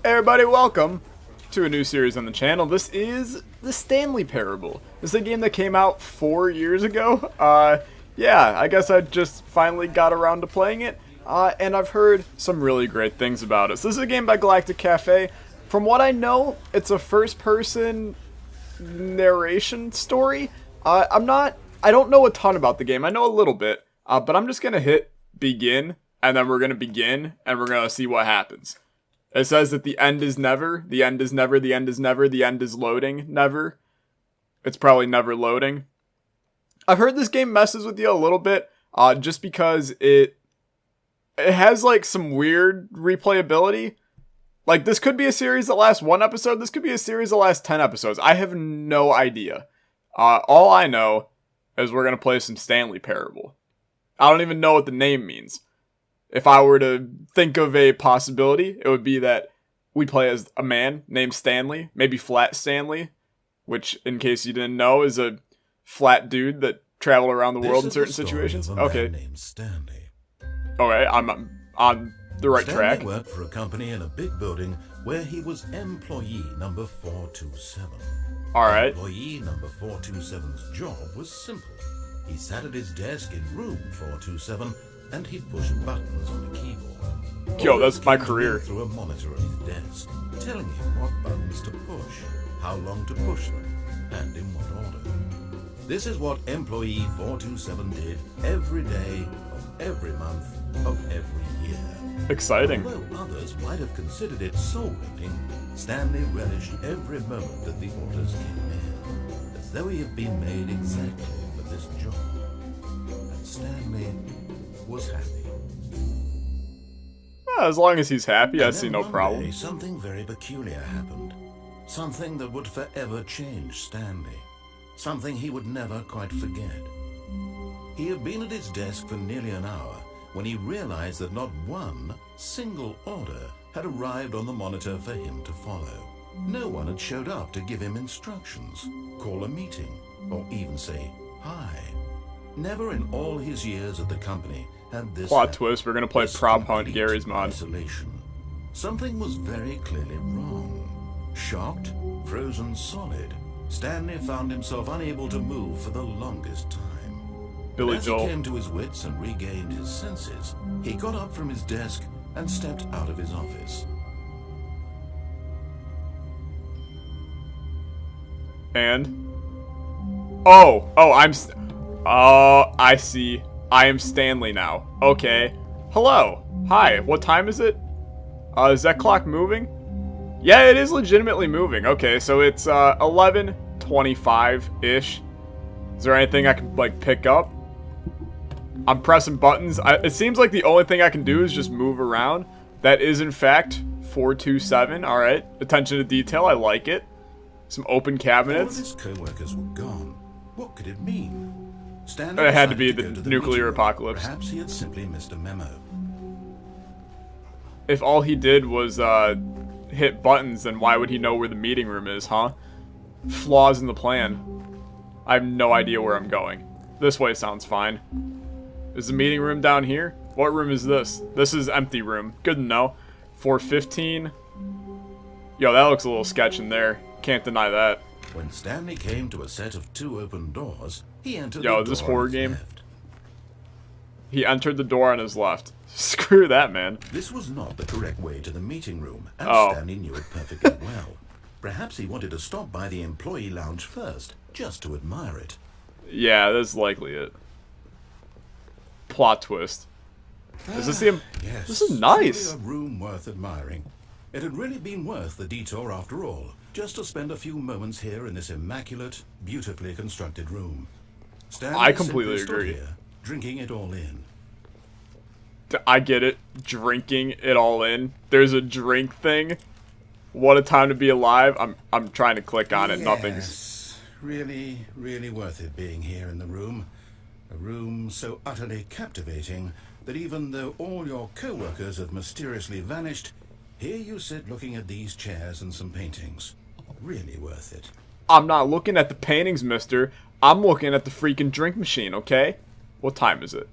Hey everybody, welcome to a new series on the channel. This is the Stanley Parable. This is a game that came out 4 years ago. Yeah, I guess I just finally got around to playing it. And I've heard some really great things about it. So this is a game by Galactic Cafe. From what I know, it's a first-person narration story. I don't know a ton about the game. I know a little bit, but I'm just gonna hit begin, and then we're gonna begin, and we're gonna see what happens. It says that the end is never, the end is never, the end is never, the end is loading, never. It's probably never loading. I've heard this game messes with you a little bit, just because it has like some weird replayability. Like, this could be a series that lasts 1 episode, this could be a series that lasts 10 episodes. I have no idea. All I know is we're gonna play some Stanley Parable. I don't even know what the name means. If I were to think of a possibility, it would be that we play as a man named Stanley, maybe Flat Stanley, which, in case you didn't know, is a flat dude that traveled around the world in certain situations. Okay. Named Stanley. Alright, I'm on the right track. Stanley worked for a company in a big building where he was employee number 427. Alright. Employee number 427's job was simple. He sat at his desk in room 427 and he'd push buttons on a keyboard. Yo, that's my career. Through a monitor on his desk, telling him what buttons to push, how long to push them, and in what order. This is what employee 427 did every day of every month of every year. Exciting. Although others might have considered it soul-rending, Stanley relished every moment that the orders came in, as though he had been made exactly for this job. And Stanley was happy. Well, as long as he's happy, I see no One problem. day, something very peculiar happened. Something that would forever change Stanley. Something he would never quite forget. He had been at his desk for nearly an hour when he realized that not one single order had arrived on the monitor for him to follow. No one had showed up to give him instructions, call a meeting, or even say hi. Never in all his years at the company had this Plot twist, we're gonna play this Prop Hunt complete Gary's mod. isolation. Something was very clearly wrong. Shocked, frozen solid, Stanley found himself unable to move for the longest time. Billy As Joel. he came to his wits and regained his senses, he got up from his desk and stepped out of his office. And? I see. I am Stanley now. Okay. Hello. Hi. What time is it? Is that clock moving? Yeah, it is legitimately moving. Okay, so it's 11:25-ish. Is there anything I can, like, pick up? I'm pressing buttons. It seems like the only thing I can do is just move around. That is, in fact, 427. Alright. Attention to detail. I like it. Some open All of cabinets. his co-workers were gone. What could it mean? Stanley It had to decided be go the to nuclear meeting room. apocalypse. Perhaps he had simply missed a memo. If all he did was hit buttons, then why would he know where the meeting room is, huh? Flaws in the plan. I have no idea where I'm going. This way sounds fine. Is the meeting room down here? What room is this? This is empty room. Good to know. 415. Yo, that looks a little sketch in there. Can't deny that. When Stanley came to a set of 2 open doors, he entered Yo, the is this door on horror his game? left. He entered the door on his left. Screw that, man. This was not the correct way to the meeting room, and Oh. Stanley knew it perfectly well. Perhaps he wanted to stop by the employee lounge first, just to admire it. Yeah, that's likely it. Plot twist. Is this the... Yes, This is nice. truly a room worth admiring. It had really been worth the detour after all, just to spend a few moments here in this immaculate, beautifully constructed room. Stanley I completely simply stood agree. here, drinking it all in. I get it. Drinking it all in. There's a drink thing. What a time to be alive. I'm trying to click on it. Nothing's... Yes, really worth it being here in the room. A room so utterly captivating that even though all your co-workers have mysteriously vanished, here you sit looking at these chairs and some paintings. Really worth it. I'm not looking at the paintings, mister. I'm looking at the freaking drink machine, okay? What time is it?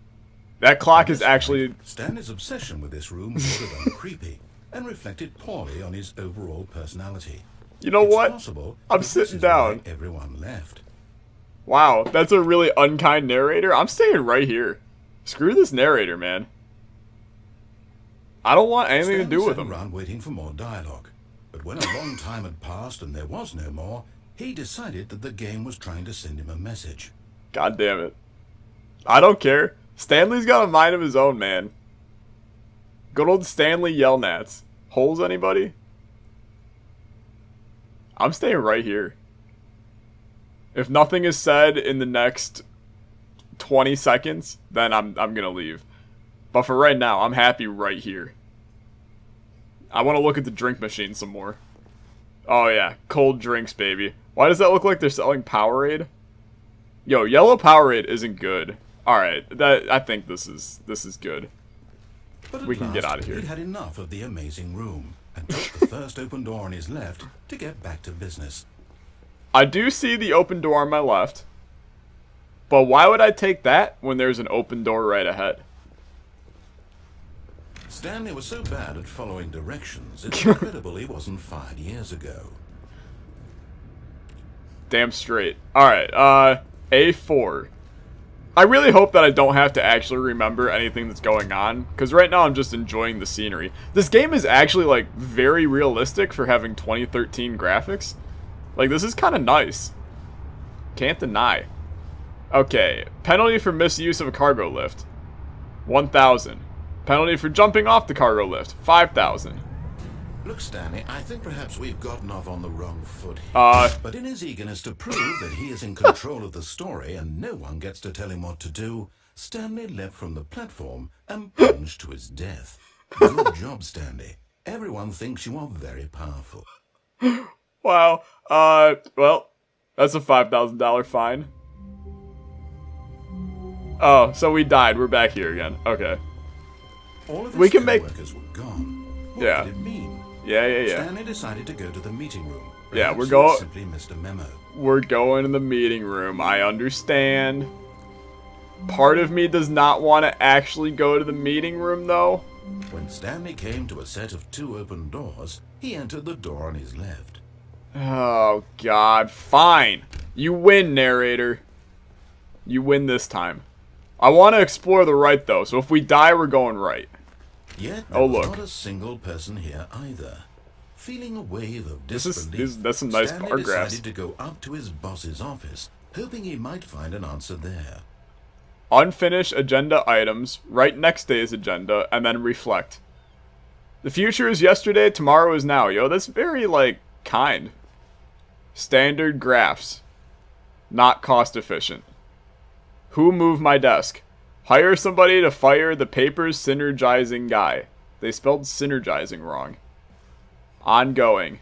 That clock is actually... Stanley's obsession with this room bordered on creepy. and reflected poorly on his overall personality. You know It's what? possible I'm that sitting this is down. why everyone left. Wow, that's a really unkind narrator. I'm staying right here. Screw this narrator, man. I don't want anything to do with Stanley him. sat around waiting for more dialogue, but when a long time had passed and there was no more, he decided that the game was trying to send him a message. God damn it. I don't care. Stanley's got a mind of his own, man. Good old Stanley Yelnats. Holes anybody? I'm staying right here. If nothing is said in the next 20 seconds, then I'm gonna leave. But for right now, I'm happy right here. I want to look at the drink machine some more. Oh yeah, cold drinks, baby. Why does that look like they're selling Powerade? Yo, yellow Powerade isn't good. Alright, I think this is good. But at We can get last, out of here. He'd had enough of the amazing room and took the first open door on his left to get back to business. I do see the open door on my left. But why would I take that when there's an open door right ahead? Stanley was so bad at following directions, it's incredible he wasn't fired years ago. Damn straight. Alright, A4. I really hope that I don't have to actually remember anything that's going on, because right now I'm just enjoying the scenery. This game is actually, like, very realistic for having 2013 graphics. Like, this is kind of nice. Can't deny. Okay, penalty for misuse of a cargo lift. 1,000. Penalty for jumping off the cargo lift. 5,000. Look, Stanley, I think perhaps we've gotten off on the wrong foot here. But in his eagerness to prove that he is in control of the story and no one gets to tell him what to do, Stanley leapt from the platform and plunged to his death. Good job, Stanley. Everyone thinks you are very powerful. Wow. Well, that's a $5,000 fine. Oh, so we died. We're back here again. Okay. All of We his can make- co-workers were gone. What Yeah. did it mean? Yeah. Stanley decided to go to the meeting room. Yeah, Perhaps we're he go- simply missed a memo. We're going in the meeting room. I understand. Part of me does not want to actually go to the meeting room, though. When Stanley came to a set of 2 open doors, he entered the door on his left. Oh, God. Fine. You win, narrator. You win this time. I want to explore the right, though, so if we die, we're going right. Yet there Oh, was look. not a single person here either. Feeling a wave of This is- disbelief, that's some nice Stanley bar graphs. decided to go up to his boss's office, hoping he might find an answer there. Unfinished agenda items, write next day's agenda, and then reflect. The future is yesterday, tomorrow is now. Yo, that's very, like, kind. Standard graphs. Not cost efficient. Who moved my desk? Hire somebody to fire the paper's synergizing guy. They spelled synergizing wrong. Ongoing.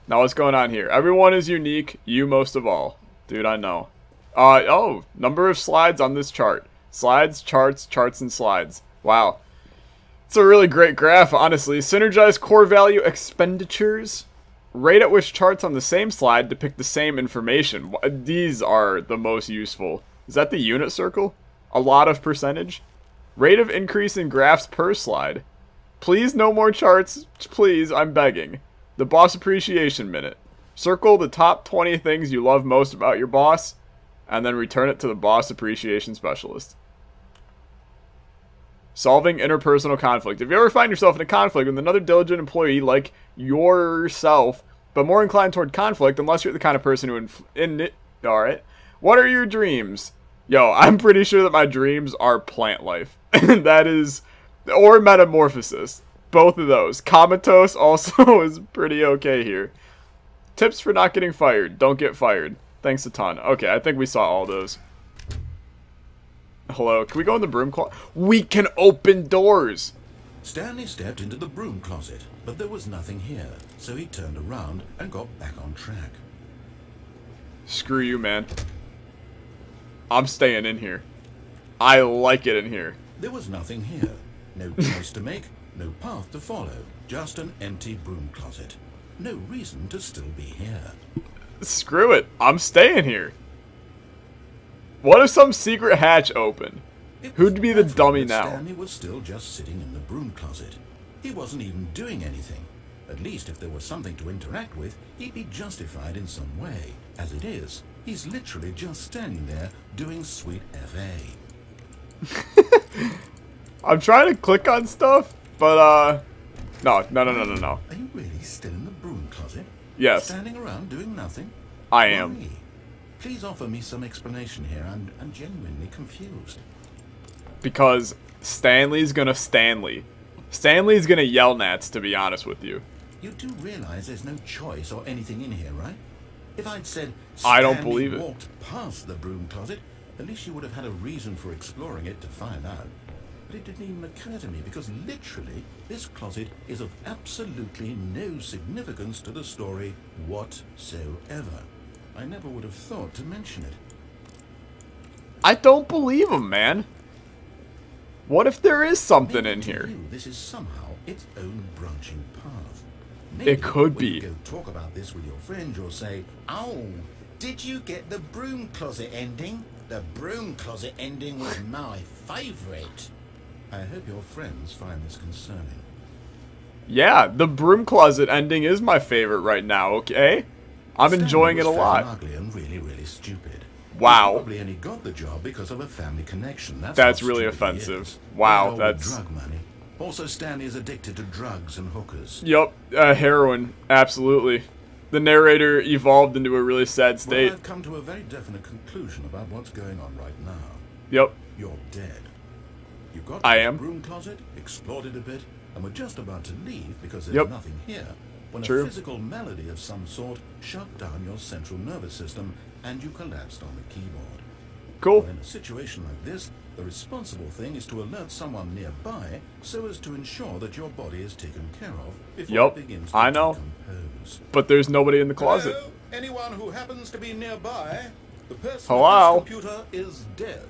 Now what's going on here? Everyone is unique, you most of all. Dude, I know. Oh, number of slides on this chart. Slides, charts, charts, and slides. Wow. It's a really great graph, honestly. Synergize core value expenditures. Rate at which charts on the same slide depict the same information. These are the most useful. Is that the unit circle? A lot of percentage? Rate of increase in graphs per slide. Please no more charts. Please, I'm begging. The boss appreciation minute. Circle the top 20 things you love most about your boss, and then return it to the boss appreciation specialist. Solving interpersonal conflict. If you ever find yourself in a conflict with another diligent employee like yourself, but more inclined toward conflict unless you're the kind of person who Alright. What are your dreams? Yo, I'm pretty sure that my dreams are plant life. That is... Or metamorphosis. Both of those. Comatose also is pretty okay here. Tips for not getting fired. Don't get fired. Thanks a ton. Okay, I think we saw all those. Hello, can we go in the broom closet? We can open doors! Stanley stepped into the broom closet, but there was nothing here, so he turned around and got back on track. Screw you, man. I'm staying in here. I like it in here. There was nothing here. No choice to make, no path to follow, just an empty broom closet. No reason to still be here. Screw it. I'm staying here. What if some secret hatch opened? It Who'd was be the baffling dummy that now? Stanley was still just sitting in the broom closet. He wasn't even doing anything. At least if there was something to interact with, he'd be justified in some way. As it is, he's literally just standing there doing sweet FA. I'm trying to click on stuff, but no. Are you really still in the broom closet? Yes. Standing around doing nothing? I am. Why? Please offer me some explanation here. I'm genuinely confused. Because Stanley's gonna Stanley. Stanley's gonna yell Nats, to be honest with you. You do realize there's no choice or anything in here, right? If I'd said I don't Stanley believe it. walked past the broom closet, at least you would have had a reason for exploring it to find out. But it didn't even occur to me because literally this closet is of absolutely no significance to the story whatsoever. I never would have thought to mention it. I don't believe him, man. What if there is something Maybe in to here? you, this is somehow its own branching path. Maybe It could when you be. go talk about this with your friend, you'll say, "Oh, did you get the broom closet ending? The broom closet ending was my favorite." I hope your friends find this concerning. Yeah, the broom closet ending is my favorite right now, okay? I'm Stanley enjoying it a was fat lot. and ugly and really, really stupid. Wow. He probably only got the job because of a family connection. That's how really stupid he offensive. is. Wow, All that's- with drug money. Also, Stanley is addicted to drugs and hookers. Yup, heroin, absolutely. The narrator evolved into a really sad state. Well, I've come to a very definite conclusion about what's going on right now. Yep, You're dead. You got I to the am. broom closet, explored it a bit, and were just about to leave because there's Yep. nothing here, when True. a physical malady of some sort shut down your central nervous system and you collapsed on the keyboard. cool. Well, in a situation like this, the responsible thing is to alert someone nearby so as to ensure that your body is taken care of before Yup, it begins to I know. decompose. But there's nobody in the closet. Hello? Anyone who happens to be nearby, the person Hello? at this computer is dead.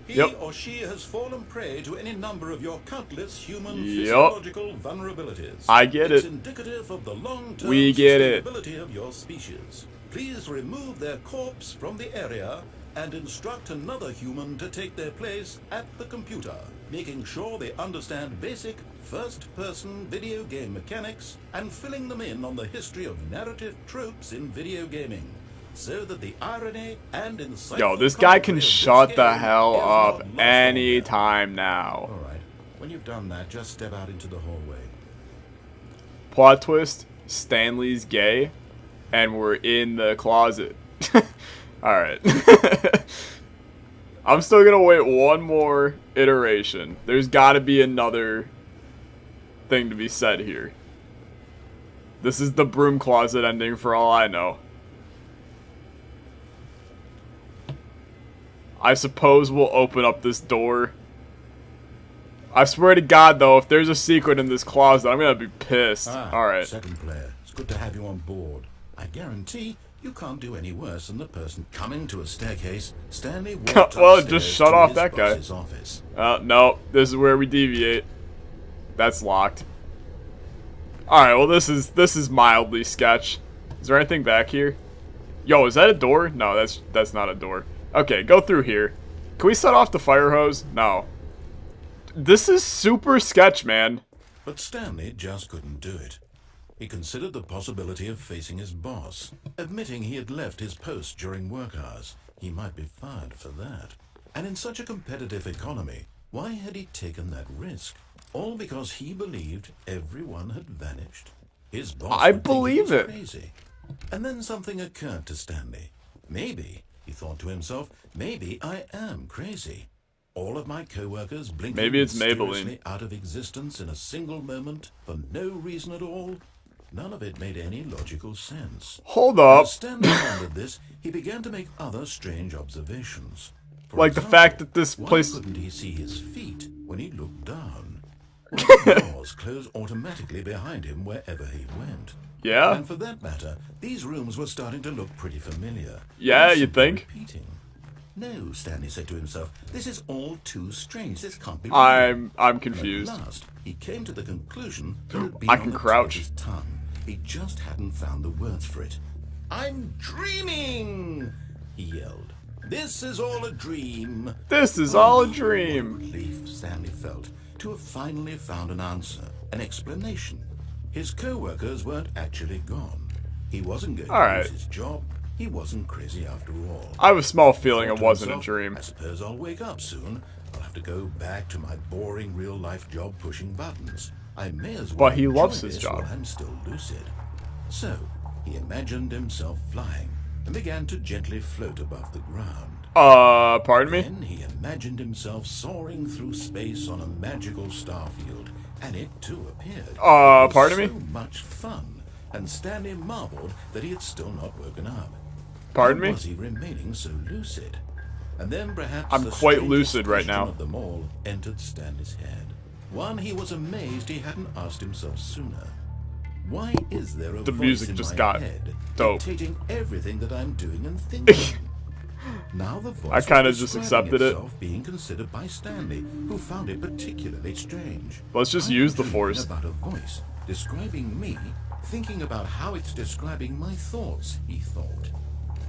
He Yep. or she has fallen prey to any number of your countless human Yep. physiological vulnerabilities. I get It's it. indicative of the long-term We get it. sustainability of your species. Please remove their corpse from the area and instruct another human to take their place at the computer, making sure they understand basic first-person video game mechanics and filling them in on the history of narrative tropes in video gaming, so that the irony and insightful Yo, this guy can commentary of this shut the game hell is up not lost on them. anytime now. All right, when you've done that, just step out into the hallway. Plot twist, Stanley's gay, and we're in the closet. Alright. I'm still gonna wait one more iteration. There's gotta be another thing to be said here. This is the broom closet ending for all I know. I suppose we'll open up this door. I swear to God, though, if there's a secret in this closet, I'm gonna be pissed. Alright. Second player, it's good to have you on board. I guarantee you can't do any worse than the person coming to a staircase. Stanley walked Well, upstairs just shut to off his that guy. boss's office. No, this is where we deviate. That's locked. Alright, well this is mildly sketch. Is there anything back here? Yo, is that a door? No, that's not a door. Okay, go through here. Can we set off the fire hose? No. This is super sketch, man. But Stanley just couldn't do it. He considered the possibility of facing his boss, admitting he had left his post during work hours. He might be fired for that. And in such a competitive economy, why had he taken that risk? All because he believed everyone had vanished. His boss I would think he believe was it. crazy. And then something occurred to Stanley. Maybe, he thought to himself, maybe I am crazy. All of my co-workers blinking Maybe it's mysteriously Maybelline. out of existence in a single moment for no reason at all. None of it made any logical sense. Hold up. As Stanley pondered this, he began to make other strange observations. For Like the example, fact that this why place... couldn't he see his feet when he looked down? Why did doors close automatically behind him wherever he went? Yeah? And for that matter, these rooms were starting to look pretty familiar. Yeah, They you'd seemed to be think. repeating. No, Stanley said to himself, this is all too strange. This can't be real. I'm confused. At last, he came to the conclusion that it had been I on can the tip crouch. of his tongue. He just hadn't found the words for it. I'm dreaming, he yelled. This is all a dream. This is all a What dream. relief Stanley felt to have finally found an answer. an explanation. His co-workers weren't actually gone. He wasn't going All to right. lose his job. He wasn't crazy after all. I have a small feeling it Thought to wasn't a himself, dream. I suppose I'll wake up soon. I'll have to go back to my boring real-life job pushing buttons. I may as well But he enjoy loves his this job. while I'm still lucid. So, he imagined himself flying and began to gently float above the ground. Pardon me? Then he imagined himself soaring through space on a magical starfield, and it too appeared. It was Pardon me? so much fun, and Stanley marveled that he had still not woken up. Pardon How me? was he remaining so lucid? And then perhaps I'm the quite strangest lucid right question now. of them all entered Stanley's head. One he was amazed he hadn't asked himself sooner. Why is there a The voice music in just my got head dope. dictating everything that I'm doing and thinking? Now the voice I kinda was just describing accepted it. itself being considered by Stanley, who found it particularly strange. Let's just I'm use the dreaming Force. about a voice describing me, thinking about how it's describing my thoughts, he thought.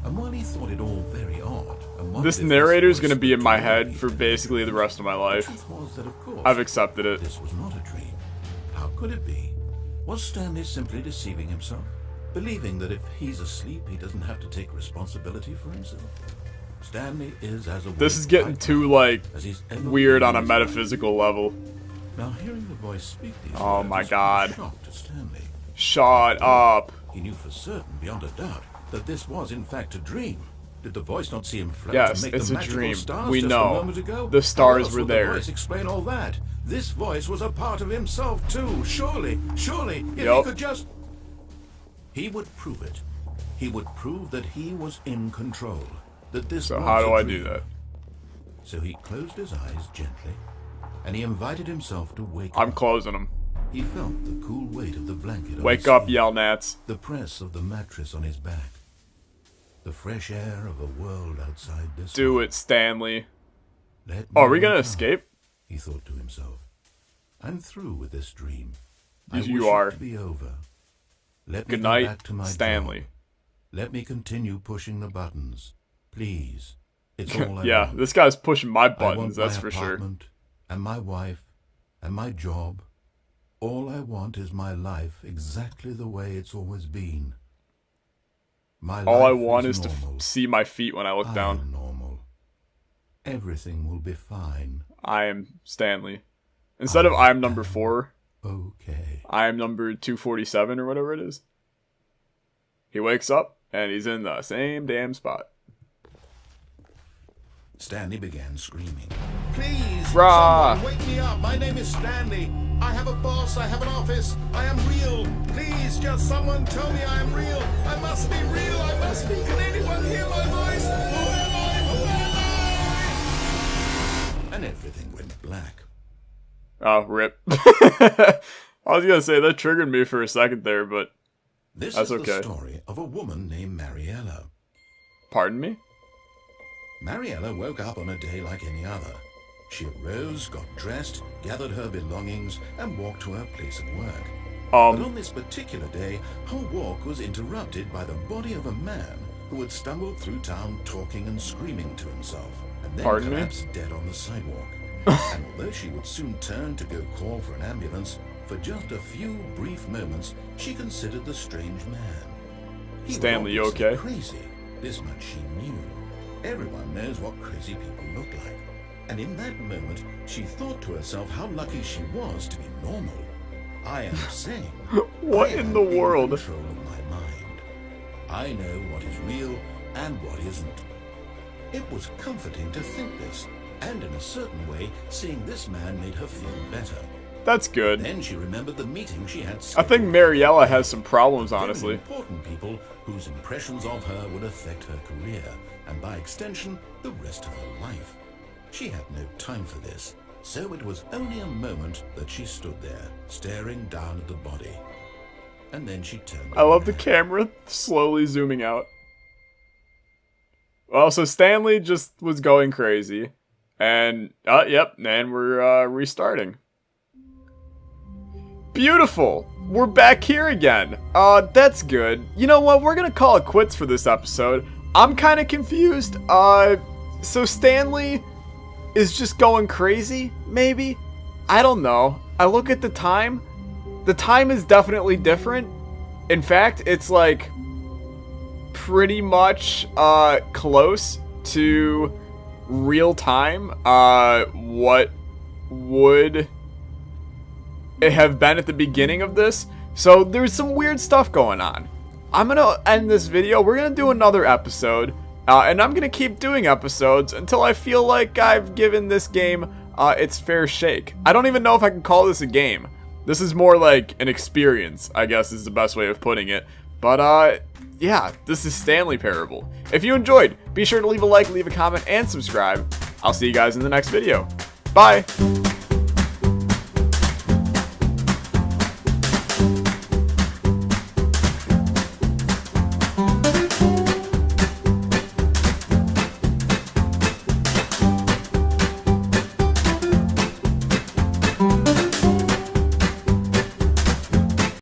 And while he thought it all very odd, and wondered This if narrator's voice gonna be would in my do head anything for to basically the me, rest of my life. the truth was that, of course, I've accepted it. this was not a dream. How could it be? Was Stanley simply deceiving himself? Believing that if he's asleep, he doesn't have to take responsibility for himself? Stanley is as awake This is getting right too, now like, as he's ever weird been on a in his life. metaphysical level. Now, hearing the voice speak these Oh words my was a God. shock to Stanley. Shut up. He knew for certain, beyond a doubt, that this was in fact a dream. Did the voice not see him float Yes, to make it's the a magical dream. stars We just know. a moment ago? The stars How else were would there. The voice explain all that. This voice was a part of himself too. Surely, if he Yup. could just... He would prove it. He would prove that he was in control. That this So was how do a I dream. do that? So he closed his eyes gently, and he invited himself to wake I'm up. closing them. He felt the cool weight of the blanket on Wake his up, skin, Yelnats. the press of the mattress on his back, the fresh air of a world outside this. Do it, Stanley. Let Oh, are me we gonna wake up, escape? he thought to himself. I'm through with this dream. Yes, I you wish are. it to be over. Let me Good go night, back to my Stanley. job. Let me continue pushing the buttons, please. It's all I Yeah, want. this guy's pushing my I want buttons, that's my for sure. apartment, and my wife, and my job. All I want is my life exactly the way it's always been. My All I life want is normal. to see my feet when I look I down. am normal. Everything will be fine. I am Stanley. Instead of I'm number 4, Okay. I am number 247 or whatever it is. He wakes up, and he's in the same damn spot. Stanley began screaming. Please, Rah! someone wake me up. My name is Stanley. I have a boss. I have an office. I am real. Please, just someone tell me I am real. I must be real. I must be. Can anyone hear my voice? Who am I? Who am I? And everything went black. Oh, rip. I was gonna say, that triggered me for a second there, but This that's is okay. the story of a woman named Mariella. pardon me? Mariella woke up on a day like any other. She arose, got dressed, gathered her belongings, and walked to her place of work. But on this particular day, her walk was interrupted by the body of a man who had stumbled through town talking and screaming to himself, and then Pardon me? collapsed dead on the sidewalk. And although she would soon turn to go call for an ambulance, for just a few brief moments, she considered the strange man. He was Stanley, you obviously okay? Crazy. This much she knew. Everyone knows what crazy people look like. And in that moment, she thought to herself how lucky she was to be normal. I am saying, What I in am the world? control of my mind. I know what is real and what isn't. It was comforting to think this, and in a certain way, seeing this man made her feel better. That's good. Then she remembered the meeting she had I think Mariella has some problems, honestly. important people whose impressions of her would affect her career, and by extension, the rest of her life. She had no time for this, so it was only a moment that she stood there, staring down at the body. And then she turned I love the around. camera slowly zooming out. Well, so Stanley just was going crazy. And, yep, and we're restarting. Beautiful! We're back here again. That's good. You know what? We're gonna call it quits for this episode. I'm kind of confused. So Stanley is just going crazy, maybe? I don't know. I look at the time, the time is definitely different. In fact, it's like pretty much close to real time. What would it have been at the beginning of this? So there's some weird stuff going on. I'm gonna end this video. We're gonna do another episode, and I'm gonna keep doing episodes until I feel like I've given this game its fair shake. I don't even know if I can call this a game. This is more like an experience, I guess is the best way of putting it. But yeah, this is Stanley Parable. If you enjoyed, be sure to leave a like, leave a comment, and subscribe. I'll see you guys in the next video. Bye!